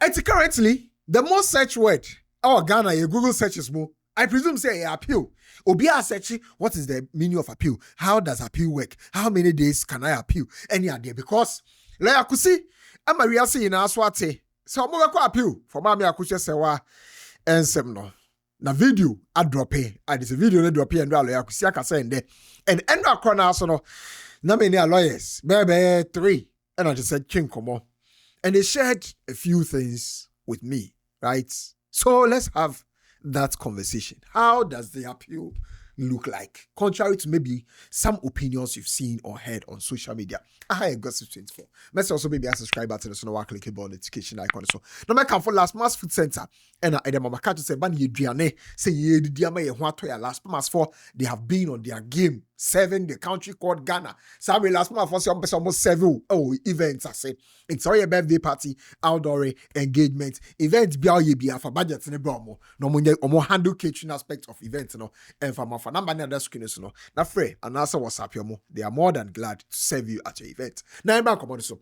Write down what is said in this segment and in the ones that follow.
It's currently the most search word. Oh, Ghana, your Google searches more. I presume say appeal. Obia searching what is the meaning of appeal? How does appeal work? How many days can I appeal? Any idea? Because like Kusi, I'm Maria say in Aswate. So I'm going to appeal for Mami Akosua Serwaa and some no. Na video I drop here. I did a video I drop here and like Kusi aka say in there. And end up corner so no. Na many lawyers. Baby 3. And I just said king come on. And they shared a few things with me, right? So let's have that conversation. How does the appeal look like? Contrary to maybe some opinions you've seen or heard on social media. I Gossip 24. Let's also maybe subscribe button so no clickable notification icon. So no matter for last mass food center. And I mama catch say ban ye duane say ye diama ye ho to ya last mass for they have been on their game serving the country called Ghana. So last month for some almost 7 events I say. It's all your birthday party, outdoor engagement, events be for budget in the bromo. No more handle catering aspect of events no and for number na that screen no. Na free and also WhatsApp your mo. They are more than glad to serve you at your event. Now back on so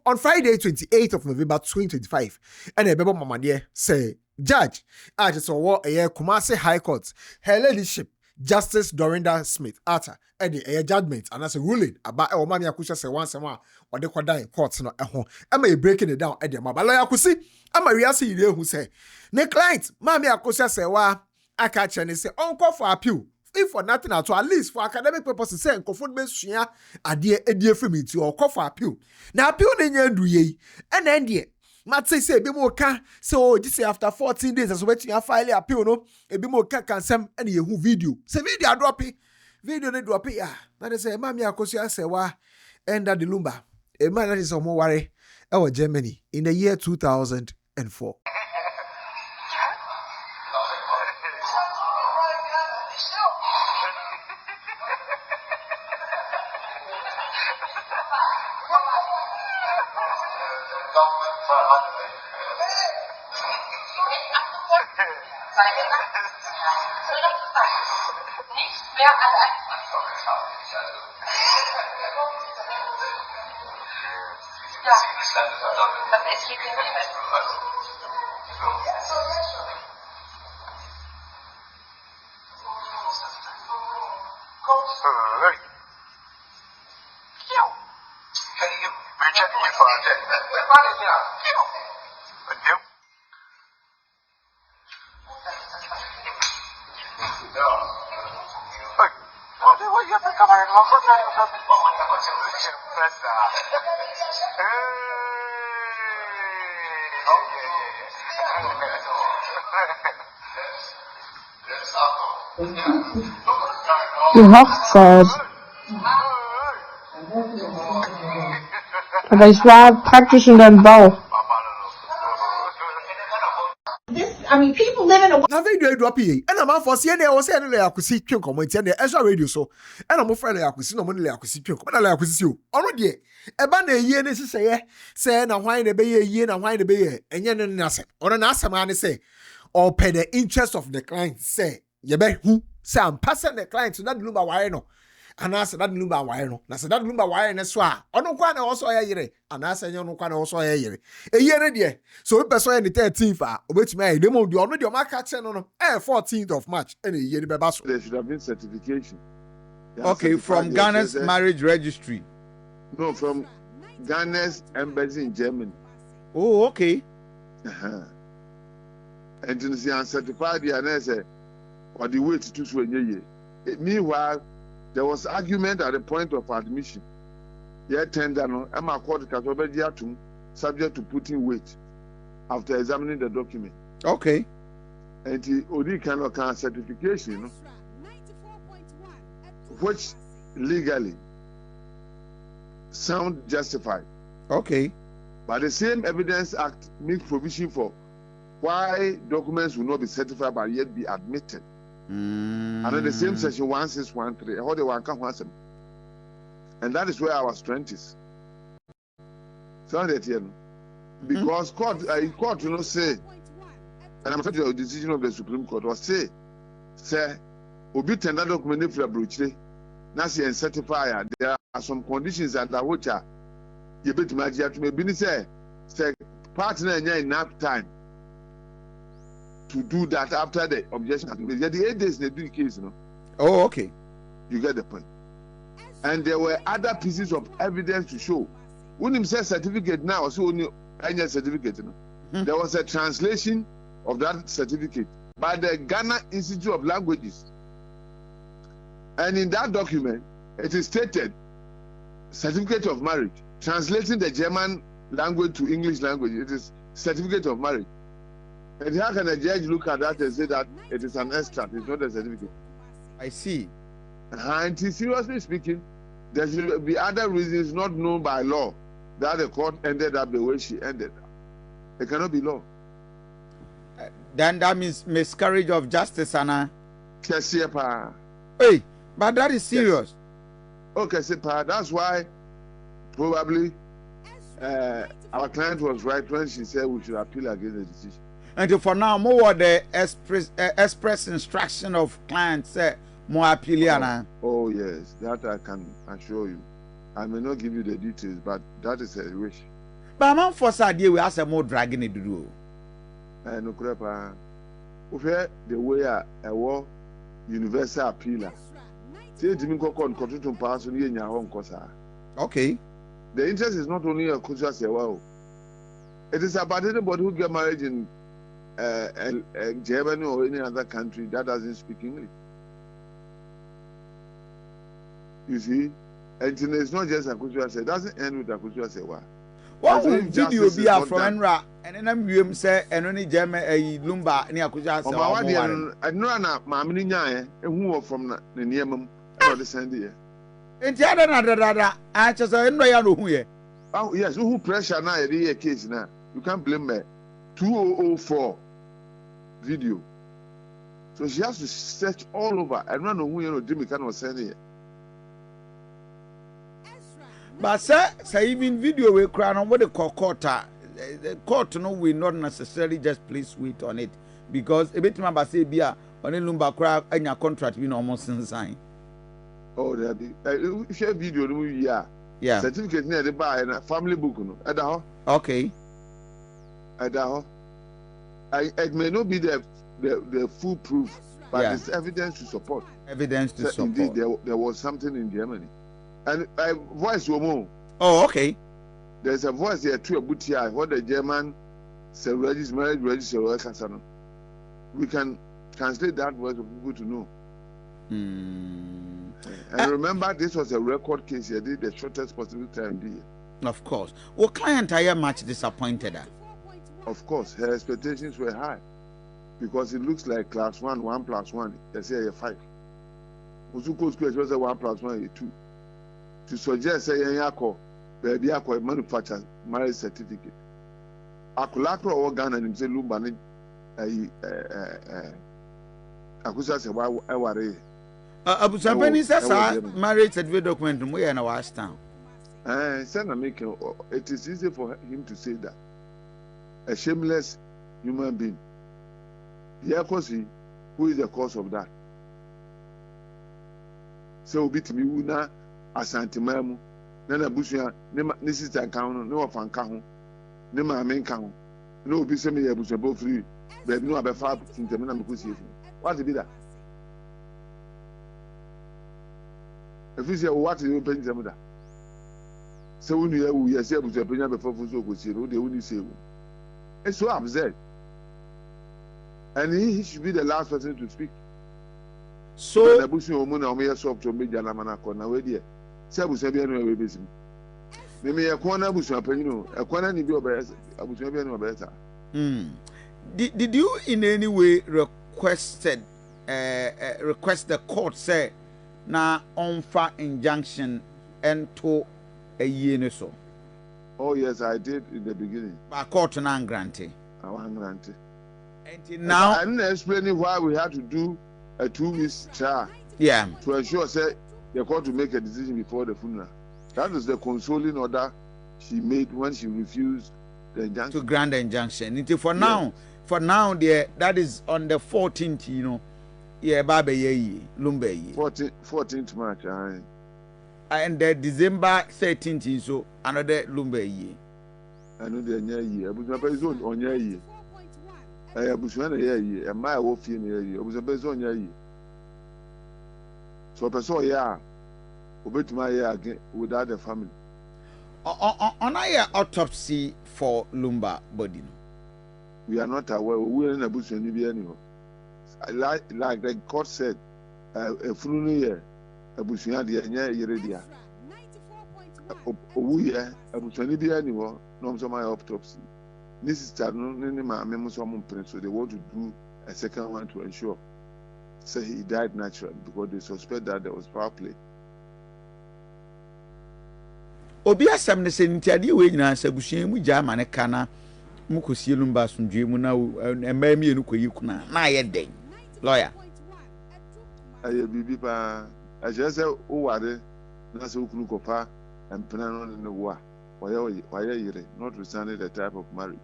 on Friday 28th of November 2025 and a baby mama there say Judge, I just saw a Kumasi High Court, her ladyship, Justice Dorinda Smith, Arthur, and a judgment, and as a ruling about Mami Akosua Serwaa or the Quadine courts no at home. Am I breaking it down at the Mabala Kusi? Am I reassi who say, Ne client, Mami Akosua Serwaa, I catch and say, Uncle for appeal. If for nothing at all, at least for academic purposes, say, conformity share a dear for me to or call for appeal. Now, appeal in your do ye, and then dear. Mat say be more can so this after 14 days as waiting a file appeal no e be more can some and you video say video drop it video they drop it that is say Mami Akosua Serwaa and the lumba a man that is on more worry our Germany in the year 2004. Die Hochzeit. Aber ich war praktisch in deinem Bauch. I mean, people live in a Now video drop here. And I'm for seeing there was any Akusi twin comment and the extra radio so. And I'm afraid Akusi no money Akusi twin comment like Akusi you. Already. E ba na ye ne say na why the be ye na why the be ye. Enye no na say. Or na asema say or pay the interest of the client say. Ye be who say I'm passing the client to that lumba wire no. And I said that lumba wire no. Na say that lumba wire ne so a. Ono kwa na also ye yire. And I say no kwa na also ye yire. E yire de. So we person the 13th obetimi dem do ono de o ma catch no 14th of March and ye be ba so. There should have been certification. Okay, from Ghana's marriage registry. No, from Ghana's embassy in Germany. Oh, okay. And to see uncertified the answer or the way to do. Meanwhile, there was argument at the point of admission. Yet tender no, I'm a court subject to putting weight after examining the document. Okay. And the Odi cannot certification, which legally sound justified. Okay. But the same Evidence Act makes provision for why documents will not be certified but yet be admitted. And then the same section 1613, how they want to. And that is where our strength is. So that because court say, and I'm afraid the decision of the Supreme Court was say, obi tender document for brochure, nasi and certify. There are some conditions under which you bet magic to maybe say partner enough time to do that after the objection has been made. The 8 days they do the case, you know. Oh, okay. You get the point. And there were other pieces of evidence to show. When him said certificate now, so only any certificate, you know. There was a translation of that certificate by the Ghana Institute of Languages. And in that document, it is stated certificate of marriage, translating the German language to English language. It is certificate of marriage. And how can a judge look at that and say that it is an extract, it's not a certificate? I see. And seriously speaking, there should be other reasons not known by law that the court ended up the way she ended up. It cannot be law. Then that means miscarriage of justice, Anna. Hey, but that is serious. Yes. Okay, that's why probably our client was right when she said we should appeal against the decision. And for now, more the express instruction of clients say more appeal, Anna. Oh yes, that I can assure you. I may not give you the details, but that is a wish. But I'm for Sadia, we have some more dragging it to do. No crepa. The way a war universal appealer. Say to me, continue to pass on your home cosa. Okay. The interest is not only Akosua Serwaa. It is about anybody who get married in Germany or any other country that doesn't speak English. You see, and it's not just Akosua Serwaa. It doesn't end with Akosua Serwaa. What video be a from Enra and then we say and only German a lumba near Akosua Serwaa. I know na mamini nyae who from the nearmum or the Sunday. And the other I just know who ye. Oh yes, who pressure now a case now. You can't blame me. 2004 video. So she has to search all over. I don't know who you know Jimmy can was sending it. But say even video we crown on what the court the court no will not necessarily just place weight on it because a bit remember say bia on a lumba crowd and your contract we almost sign. Oh, there be share video no yeah. Certificate near the buy and family book no. Adaho. Okay. Adaho. It may not be the full proof, but it's evidence to support. Evidence to support. Indeed, there was something in Germany. And I voice woman. Oh, okay. There's a voice here to a booty what the German marriage register. We can translate that voice for people to know. And remember, this was a record case. He did the shortest possible time. Of course. Well, client are much disappointed. Of course, her expectations were high because it looks like class 1 + 1. They say a 5. Usuko school was a 1 + 1 2. To suggest say yako baby yako manufacture marriage certificate. Akulakro or Ghana and say lumba ni Akosua Serwaa eware. Abu Sampani says marriage certificate document we are in our town. It is easy for him to say that. A shameless human being. Kusi, who is the cause of that? So be to me una asantimamu, nana bushia, ne sister count, no of ankahu, ne ma main count, no be semi abusabo free, but no about 5 in the Kusi. What to be that? If you say what is open them that? So when you say abusabo before Kusi, they only say. It's so absurd. And he should be the last person to speak. So, the Bush woman or me soft to me, Jalamanako, now, dear. Sabu Sabian, we busy. Maybe a corner bush, a corner in your best, Abu Sabian better. Did you in any way request the court say, na on for injunction and to a year or so? Oh yes, I did in the beginning. But court non granted. I want granted. And now I'm explaining why we had to do a 2-week trial. Yeah. To ensure say the court to make a decision before the funeral. That is the consoling order she made when she refused the injunction. To grant the injunction. For now, that is on the 14th, you know. Yeah, Baba Ye, Lumbe. 14th March. And the December 13th, so another Lumbe ye. I know the year. Abusua pɛ so ɔnyɛ yie. Abusua na yɛ yie. Ɛmaa ɛwɔ fie na yɛ yie. Abusua pɛ so ɔnyɛ yie. So pɛ so ɔyɛ a obetuma yɛ again without the family. On a autopsy for Lumba body. We are not aware. We are in Abusua ni bi anyhow. Like the court said, efunu ni yɛ abusua deɛ nyɛ yere deɛ. Owu yɛ abusua ni bi anyhow. No, so my autopsy. This is my memo so they want to do a second one to ensure. So he died naturally because they suspect that there was foul play. Obi asem ne se ntiade we nyina sabusua mu gya ma ne kana mu Kusi Lumba sondwe mu na emma mi enu koyi kuna na ye den lawyer Aye bibi pa a je se o ware na se okunu kopa empena no ne wo why yere notwithstanding the type of marriage.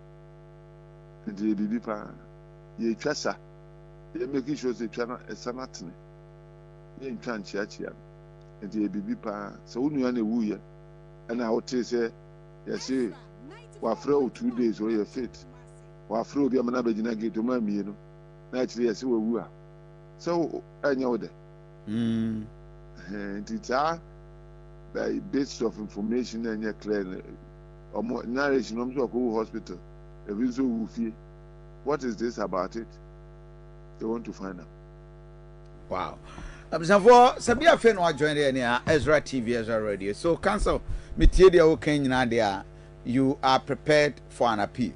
And the bibi pa ye twasa ye making sure say twa na esanatene ye ntwa nchiachia and the bibi pa so unu na wu ye and I would say yes wa frɛ 2 days or your fit wa frɛ obi amana begina gate o ma mienu na actually yes we wu a so anya wo de and it's by bits of information and you're clear narration to go hospital even so woofy. What is this about it? They want to find out. Wow. For Sabia Fenwa joined here Ezra TV, Ezra Radio. So council Mitidia Kenya there, you are prepared for an appeal.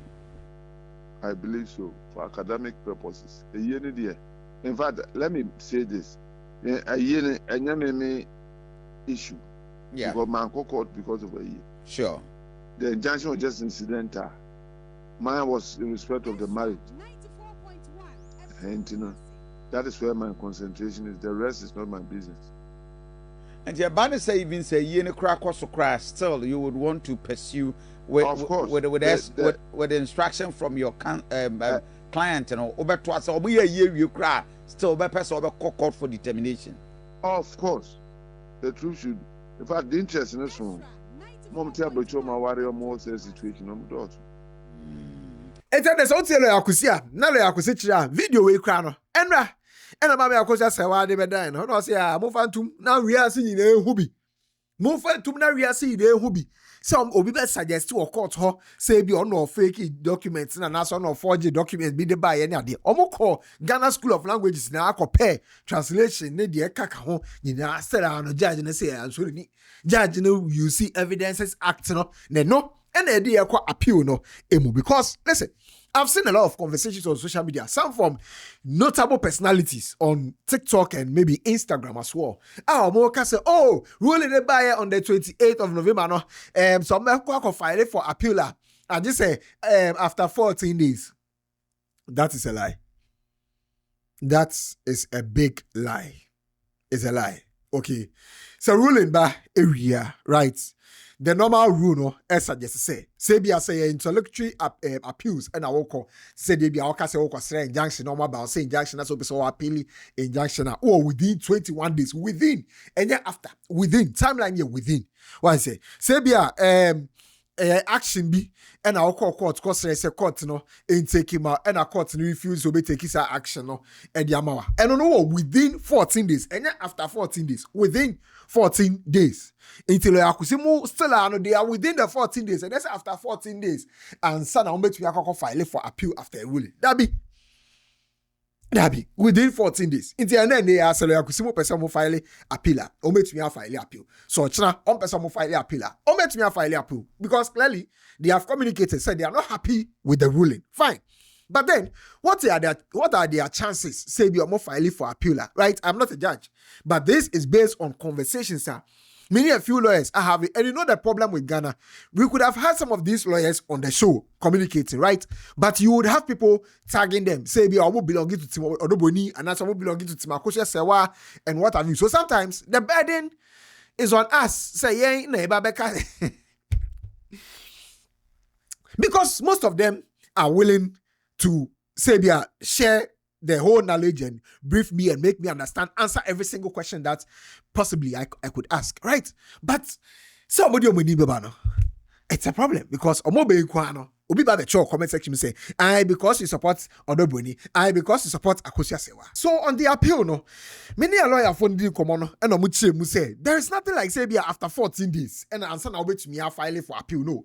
I believe so, for academic purposes. A year dear. In fact, let me say this. A year a issue. Yeah. Because man court because of a year. Sure. The injunction was just incidental. Mine was in respect of the marriage. And you know, that is where my concentration is. The rest is not my business. And your banner say even say you crack or so crash, still you would want to pursue with of course with the instruction from your client and all over to us or we a year you cry still by person over court for determination. Of course. The truth should, in fact, the interest in this one. Mom tell but you my warrior more situation. I'm not. Ete de so tielo Akusia na le Akusi kira video we kra no enra ena ba me Akosua Serwaa de bedan no no say a mo fantum na wiase nyina ehu bi mo fantum na wiase nyina ehu bi some obi be suggest to court ho say bi on no fake documents na so no forge documents bi de ba ye ne ade omo call Ghana School of Languages na akopɛ translation ne de kaka ho nyina sera no judge ne say ansori ni judge no you see evidences act no ne no and the idea appeal no emu because listen, I've seen a lot of conversations on social media, some from notable personalities on TikTok and maybe Instagram as well. More can say, oh, ruling the buyer on the 28th of November. No, so I'm file for appeal. I just say after 14 days. That is a lie. That is a big lie. It's a lie. Okay. So ruling by area, right? The normal rule no esa just say be say intellectual appeals and awoko say they be awaka say woko say injunction normal about say injunction that's so appeal injunction or within 21 days within and then after within timeline here within what say be action be and our court cause say court no in take him out and a court no refuse to be take his action no and the amawa and no within 14 days and then after 14 days within 14 days until Akusimu still no they are within the 14 days and that's after 14 days and son I bet we are file for appeal after a ruling that be within 14 days until and then they are selling Akusimu person mo file appeal o met me file appeal so china on person mo file appeal o met me file appeal because clearly they have communicated said they are not happy with the ruling fine. But then, what are their chances? Say be more filing for appeal, right? I'm not a judge, but this is based on conversations, sir. Many a few lawyers I have, and you know the problem with Ghana, we could have had some of these lawyers on the show communicating, right? But you would have people tagging them, say be all belonging to Tim Odoboni, and that's all belonging to Tim Akosua Serwaa, and what have you. So sometimes the burden is on us. Say yeah, because most of them are willing to say share the whole knowledge and brief me and make me understand, answer every single question that possibly I could ask, right? But somebody it's a problem because omobe kwano obi ba the show comment section say because you support Odoboni, because you support Akosua Serwaa. So on the appeal no, many a lawyer for the common and omuche mu say there is nothing like say after 14 days and answer now wait me file for appeal. No,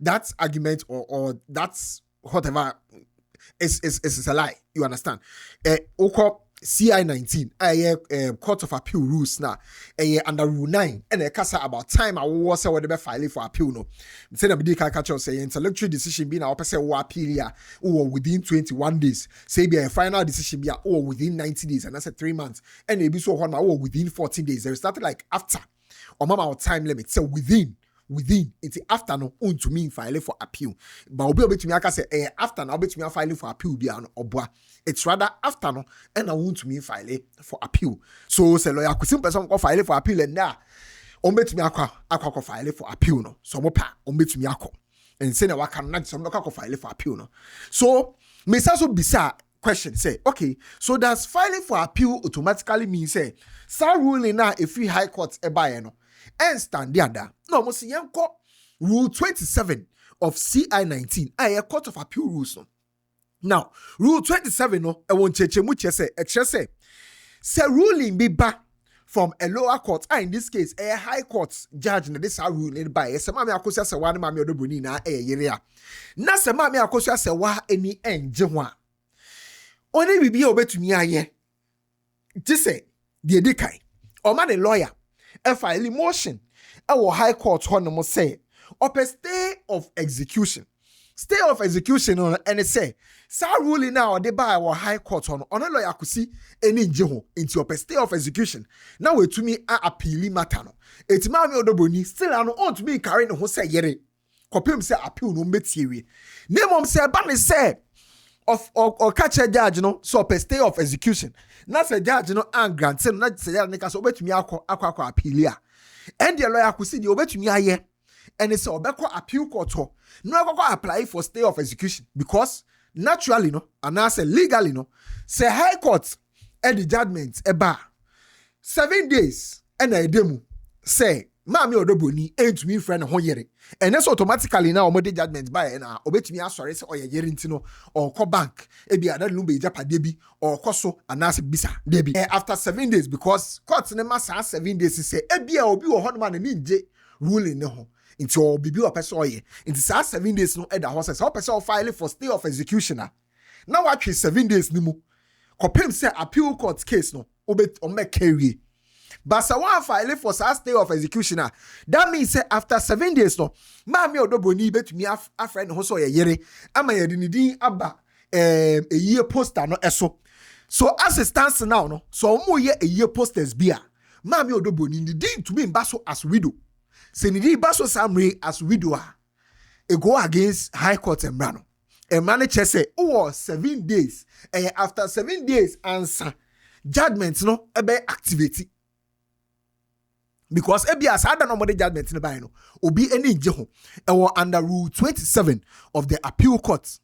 that argument or that's whatever is a lie. You understand? CI 19, Court of Appeal rules now, under Rule 9, and a casa about time I was whatever filing for appeal. No, say the medical catcher say intellectual decision being our person or appeal or within 21 days, say be a final decision be or within 90 days, and that's 3 months, and maybe so one or within 14 days. There is nothing like after or mama time limit. So within it's after no to me file for appeal. But obi to me aka say after now to me file for appeal be an obwa. It's rather after no and I want to me file for appeal. So say lawyer Kusi person go file for appeal and now to me akwa file for appeal no. So mo pa to me akwa. And say na waka na some no file for appeal no. So me so bisa question say okay, so does filing for appeal automatically mean say sa ruling na if we high court e buy no and stand there. No, mo see yanko Rule 27 of CI 19. A Court of Appeal rules. No. Now, Rule 27 no, I won't cheche much say ruling be back from a lower court. In this case, a high court judge na this ruling by. Sema me Akosua Serwaa ma me Odoboni na yerea. Na sema me Akosua Serwaa eni enje ho a. Oni bibi obetumi aye. Just the edikai. O man a lawyer. A file motion. Our high court honomo say upper stay of execution. Stay of execution on and it say sa ruling now they buy our high court on a lawyer Kusi any jeho into upper stay of execution. Now we to me a appeal matter no. It's mami Odoboni still an on to me carrying the whole say yere. Kopim say appeal no metiri. Name say ban say of or catch a judge no so upper stay of execution. Not a judge no and grant say not say nigga so bet me akwa appeal. And the lawyer could see the obey to me aye, and it's a appeal court. No, I apply for stay of execution because naturally, no, and I say legally, no, say high court and the judgment a bar 7 days and a demo say, Mammy Odoboni ain't to me friend a whole year, and that's automatically now made judgment by and obey to me as sorry or a year into or call bank, a be other lumbe japa debi or coso and ask bisa debi after 7 days because courts in the mass 7 days say a be or be a hot man and ninja ruling no into all bibi or person into 7 days no other horses or person file for stay of executioner. Now actually 7 days no more. Kopim say appeal court case no obey or make carry. But someone file for stay of executioner. That means say after 7 days no, Mammy Odoboni bet me a friend who saw a yere. Am I a abba a year poster no eso. So as it stands now no, so more year a year posters beer. Mammy Odoboni the dean to be in basso as widow. Say ni basso samre as widower. A go against High Court and Brano. A manager say, oh 7 days. And after 7 days answer judgment no ebe activity. Because EBS had no more judgment in the Bible, obi any jeho, or under Rule 27 of the Appeal Court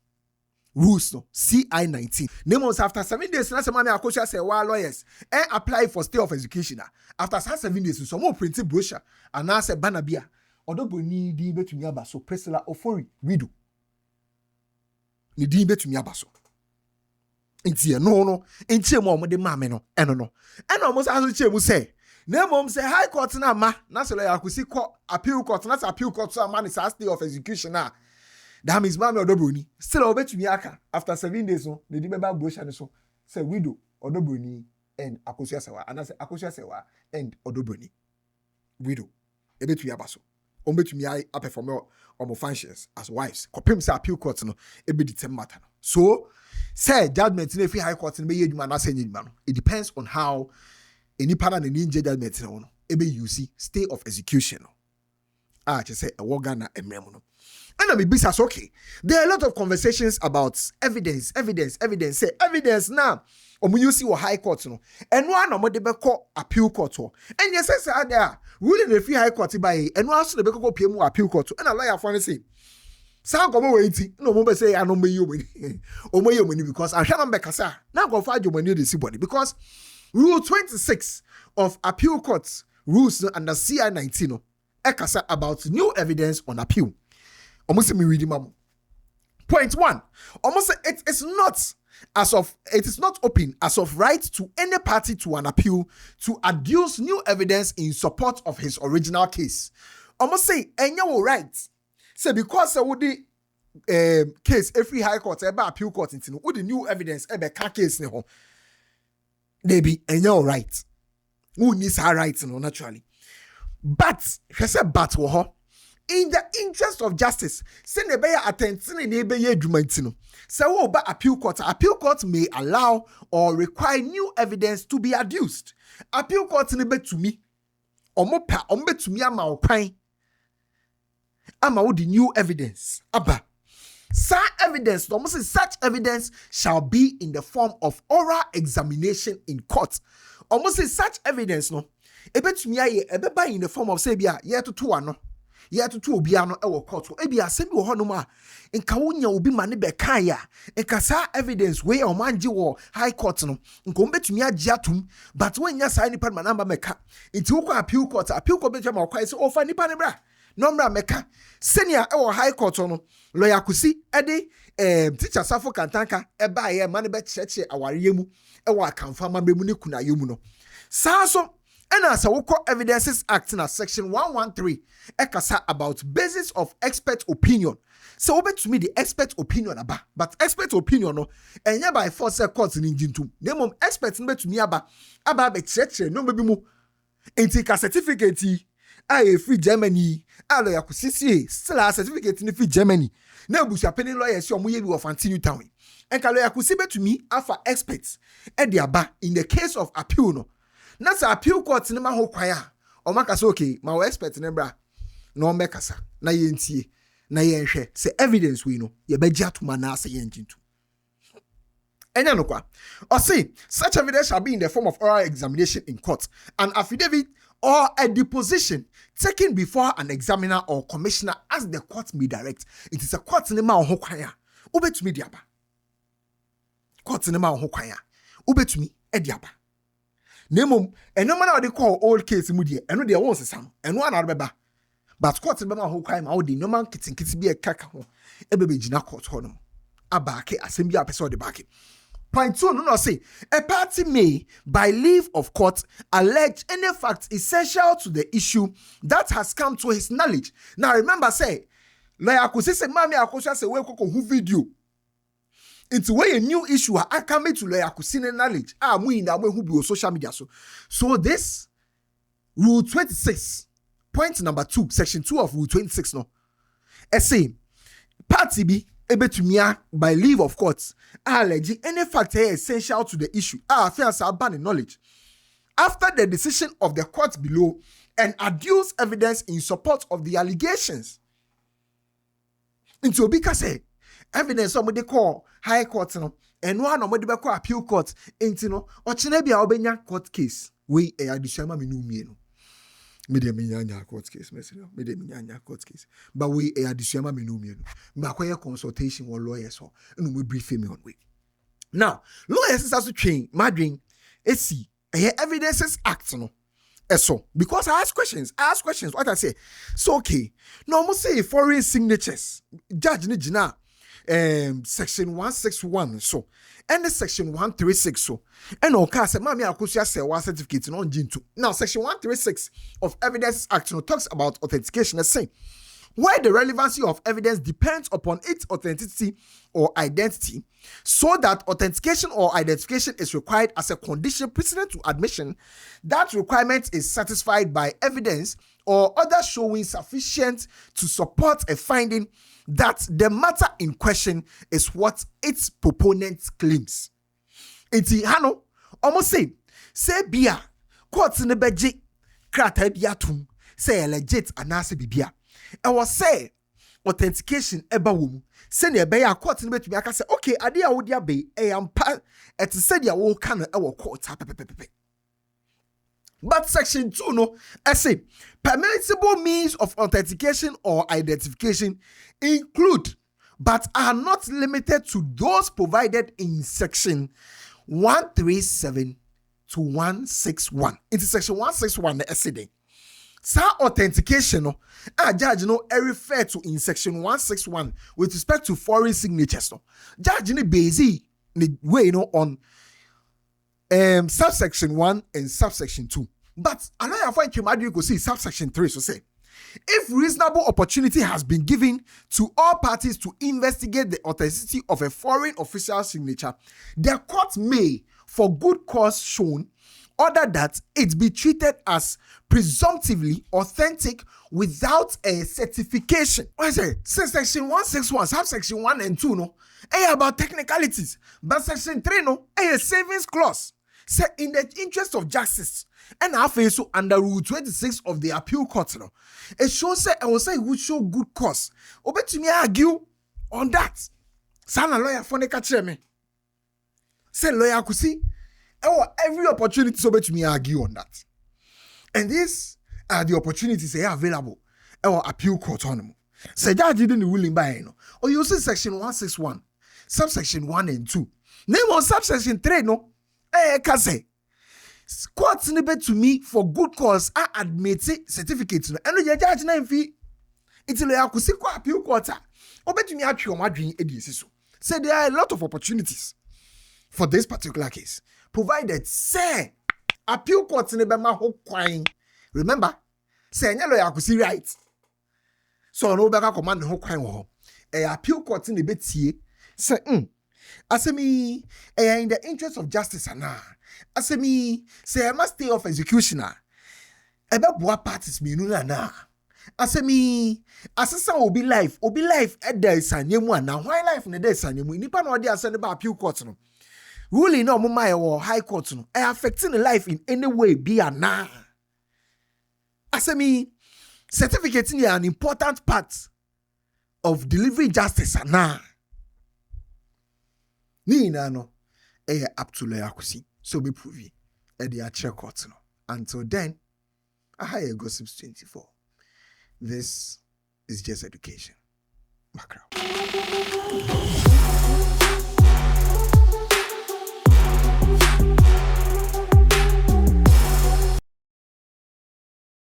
rules, no CI 19. Names after 7 days, na semana Akosua Serwaa lawyers and apply for stay of execution. After 7 days, some more printed brochure and now say banabia. Odoboni di betu mi abaso Priscilla Ofori widow. Ni di betu mi abaso. Inti no. Inti mo de mame no. Eno no. Eno almost aso che mu say. Na mom say high court na ma na so lawyer Kusi court appeal court na appeal court so man is stay of execution na that means Mammy Odoboni still obetumi aka after 7 days no the member brochure so say widow Odoboni and Akosua Serwaa and say Akosua Serwaa and Odoboni widow ebetumi abaso obetumi I perform omo functions as wives kopim say appeal court no ebe determine matter no so say judgment in high court no be yeduma na say yeduma no it depends on how any partner in ninja judgment no ebe you see stay of execution just say a wogana emremo no and me bisa okay there are a lot of conversations about evidence say evidence now omu you see high court no and one no de be call appeal court and yes say there ruling the free high court by and one so de be call PM appeal court and a lawyer for say San come wait no mo be say I no me you money because I shall not kasa now go find your money this body because Rule 26 of Appeal Courts rules under CI 19 ekasa about new evidence on appeal. Almost me reading mamu. Point 1. Almost say it is not open as of right to any party to an appeal to adduce new evidence in support of his original case. Almost say enyo right. Say because would the case every high court eba appeal court into would the new evidence ebe ka case ne ho. They be enyo right. Who needs her rights naturally. But she said but wo in the interest of justice, send a better attention in a better adjumentino. So, but appeal court may allow or require new evidence to be adduced. Appeal court in a bet to me, or more to me, ama opine. Ama the new evidence. Abba. Such evidence shall be in the form of oral examination in court. Almost such evidence, no. A bet to me, in the form of say, yeah, to 2 ano. Ya tutu obia no e wo court ebi asem bi wo honom a nka wonya obi ma ne be kan ya nka sa evidence we o manje wo high court no nka ombetumi agi atum but wonya sa nipa ma namba meka nti wo appeal court betwa ma kwai se ofa nipa ne bra no mra meka senior e wo high court no lawyer Kusi e de teacher Safo Kantanka e ba ye ma ne be cheche aware mu e wo akamfa ma bremu ne kuna yemu no sa so. And as a Evidences Act in section 113, ekasa about basis of expert opinion. So open to me the expert opinion about, but expert opinion no, and yeah by force courts in Jintu. Name experts to me about be church no maybe mo. Intake certificate I free Germany. Lawyer Kusi still a certificate in free Germany. Now busha penny lawyers your muye of continue town. And lawyer Kusi to me alpha experts at the aba in the case of appeal no. That's a appeal court in my whole choir. Or Macas okay, my expert in Ebra. No mekasa. Na yentie. Na yenche. Say evidence we know. Ye beja to manasa yenjin to. Enyanokwa. Or say, such evidence shall be in the form of oral examination in court. An affidavit or a deposition taken before an examiner or commissioner as the court may direct. It is a court in my whole choir. Ube to me diaba. Court in my whole choir. Ube to me ediaba. Nemum, and no matter what they call old case mudia, and no dear wants some, and one arbeba. But court in my whole crime, I would no man kitten be a cacaho, a baby jina court honum. A barke, assembly episode the barke. Point 2, no say, a party may, by leave of court, allege any fact essential to the issue that has come to his knowledge. Now remember, say, lawyer Kusi say, Mammy Akosua Serwaa who video. Into where a new issue I come to lawyer Kusi knowledge. We in that way who be social media. So this rule 26, point number 2, section 2 of rule 26 no. Say party be able to me by leave of courts allege any fact essential to the issue. Affairs are ban knowledge. After the decision of the court below and adduce evidence in support of the allegations. Into Obika say evidence somebody call high court no and one of the call appeal court into no or chinebia obenya court case we Adducing me no mienu me de minya court case me de minya court case but we Adducing me no mienu me akwaya consultation with lawyers so no we brief me on we now lawyers is also train madrin esi Evidences Act no so because I ask questions what I say so okay no almost say foreign signatures judge ni jina section 161 so and the section 136 so and okay say Mami Akosua Serwaa certificate no jintu. Now section 136 of Evidences Act no talks about authentication as saying where the relevancy of evidence depends upon its authenticity or identity, so that authentication or identification is required as a condition precedent to admission. That requirement is satisfied by evidence or other showing sufficient to support a finding that the matter in question is what its proponent claims. Iti hano almost say bia court ne beji krata bia tum say legit anase bibia. I was say authentication eba wom say ne be ya court ne betumi aka say okay ade a wo dia be e ampa et say dia wo kan e wo court pepepepe. But section 2 no say permissible means of authentication or identification include but are not limited to those provided in section 137 to 161. Into section 161 the essay. Sa authentication no judge no refer to in section 161 with respect to foreign signatures no. Judge ni base ni way no on subsection 1 and subsection 2. But another find you go see subsection 3 so say if reasonable opportunity has been given to all parties to investigate the authenticity of a foreign official signature, the court may, for good cause shown, order that it be treated as presumptively authentic without a certification. I say, since section 161, subsection 1 and 2, no, about technicalities, but section 3, no, a savings clause. Say in the interest of justice, and I feel so under Rule 26 of the Appeal Court, no, it shows say I will say it would show good cause. Obey to me argue on that. Sana lawyer for the me. Say lawyer Kusi, every opportunity so to me argue on that. And these are the opportunities they are available. Our Appeal Court on them. Say that didn't ruling by no. Or you see section 161, subsection 1 and 2. Name on subsection 3 no. Kase. Court nebe to me for good cause I admit certificate no. Eno ye judge na mfi. Iti lo yakusi kwa appeal court. Obetumi atwe omadwen ediesi so. Say there are a lot of opportunities for this particular case, provided say appeal court nebe ma ho kwan. Remember, say nya lo yakusi right. So no beka command ho kwan wo. Appeal court nebe tie say asemi in the interest of justice ana asemi say I must stay off executioner ebe boa parties me nu na asemi asesa obi life e there sanemu ana why life na there sanemu nipa na odi asene ba appeal court no ruling na omuma e wo high court no affecting the life in any way be ana asemi certificate is an important part of delivering justice ana ni na no up to lawyer Kusi so be prove at the actual court no. Until then, I hire Gossips 24. This is just education. Magraheb.